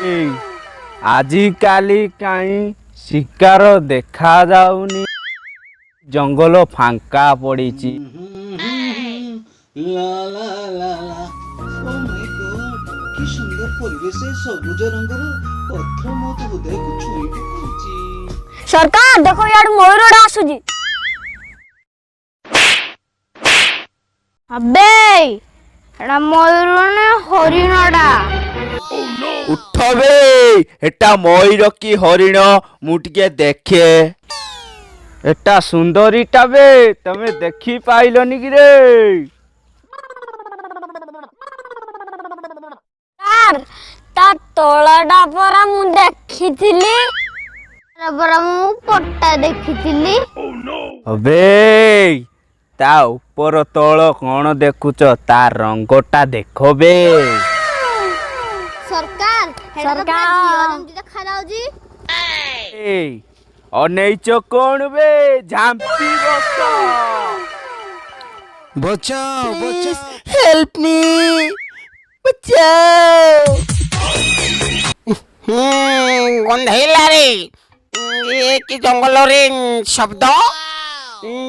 आजिकाली कहीं शिकार देखा जाऊनी जंगल फांका पड़ी ला ला ला ला ओ माय गॉड कि सुंदर परिवेश सबुज रंगर पत्थर मत हृदय को छुई पड़ुची। सरकार देखो यार मयूरड़ा आसुजी। अबे एड़ा मयूर ने हरिणड़ा। उठ बे एटा मयूर की हरिण मुटिके देखे एटा सुंदरीटा बे तमे देखी पाइलनी कि रे यार ता तोलाडा परा मु देखिथिली परा मु पट्टा देखिथिली। अबे ता ऊपर तଳ कौन देखुच ता रंगटा देखो बे। सरकार सरकार देखा जाउजी। अनैच कौन बे झांपी बचाओ बचाओ हेल्प मी बचाओ। गंधेला रे ये कि जंगल रे शब्द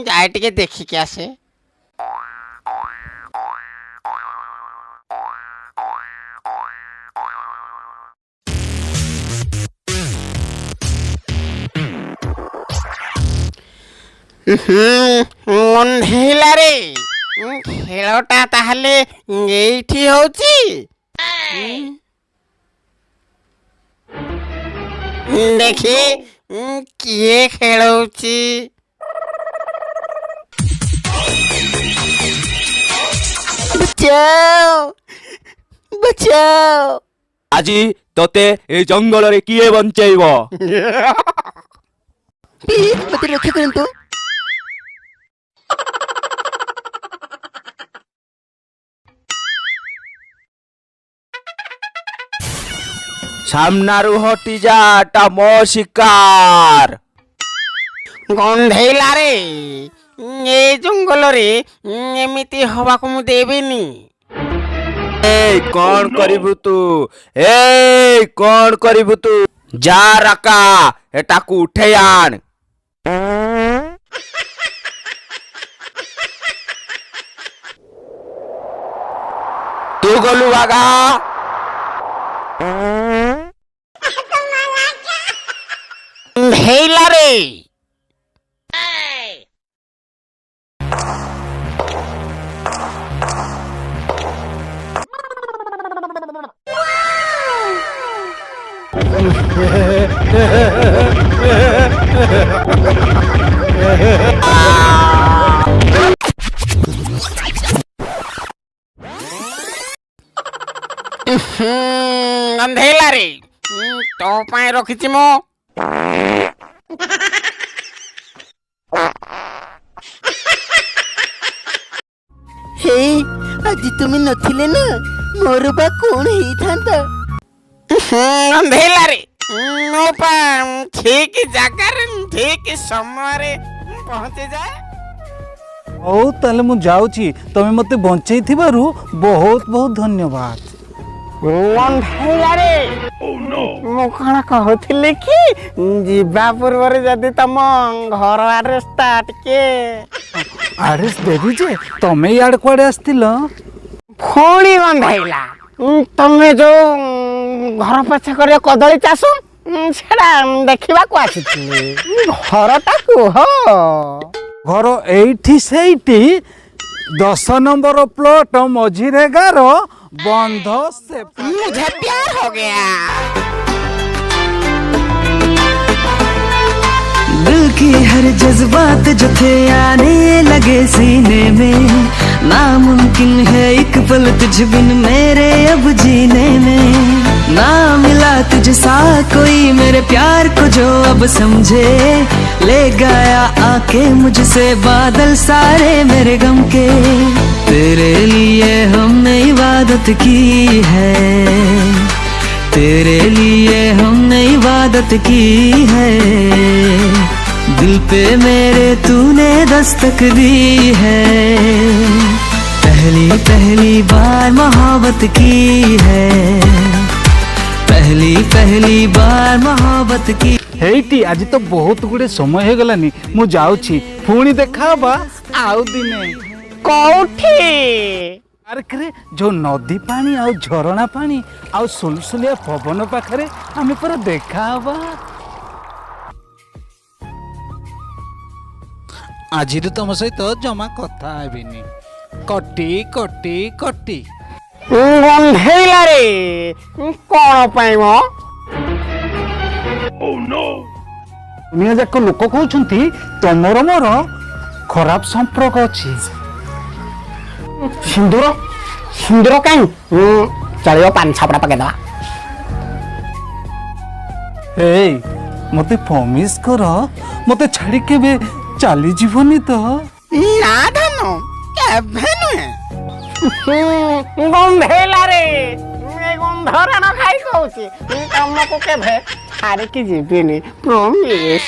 जाए टिके देखी के आसे। गंधेला रे खेलटा ताहले एठी होची देखी किए खेलौची। बचाओ बचाओ। आजी तोते ए जंगल रे किए बंचेइबो प्लीज मते रक्षा करंतु। सामनारू हटी जा ता मो शिकार। गंधेला रे ए जंगल रे एमिति हवा को मु देबेनी। ए कौन करिबु तू ए कौन करिबु तू जा रका एटा को उठे आन। तू गलु बागा गंधेला रे गंधेला रे तो पाए रखिछि मो। हे आज तुम नथिले ना मोर बा कौन ही थांता। गंधेला रे नो पा ठीक जगह ठीक समय रे पहुंचे जाए। ओ ताले मु जाउची तमे मते बंचई थिबारु बहुत बहुत धन्यवाद। गंधेला रे मु कण कहथिले कि जीवा पूर्व रे जदी तम घर एड्रेस के आरेस देवी जे तमे याड कोडे आस्तिल फोड़ी। गंधेला तमे जो घर पछा करे कदली चास सेडा देखिबा को आसिथिले घरटा को हो। घर एठी सेठी 10 नंबर प्लॉट मझिरे गार बंध से। मुझे प्यार हो गया। दिल की हर जज्बात जो थे आने लगे सीने में, नामुमकिन है एक पल तुझ बिन मेरे अब जीने में। ना मिला तुझसा कोई मेरे प्यार को जो अब समझे, ले गया आके मुझसे बादल सारे मेरे गम के। तेरे लिए हमने इबादत की है, तेरे लिए हमने इबादत की है। दिल पे मेरे तूने दस्तक दी है, पहली पहली बार मोहब्बत की है। पहली पहली बार मोहब्बत की हेटी आज तो बहुत गुड़े समय हो गलानी मु जाउछि पुणी देखा बा आउ दिने कोठी पार्क रे जो नदी पानी आउ झरणा पानी आउ सुलसुलिया पवन पाखरे आमे पर देखा बा आज तुम सहित जमा कथा हेबिनी कटी कटी कटी गंधेला रे कौन पाई मो दुनिया जाक लोक कहउछंती तमर मोर खराब संपर्क अछि सिंदूर सिंदूर कहीं चलियो पान छापड़ा पके दवा ए मते प्रॉमिस कर मते छाड़ी केबे चली जीवनी तो ना धनो केभे नुहे गंधेला रे गंधरा न खाई कहूची तुमको केभे छाड़ी की जीविनी प्रॉमिस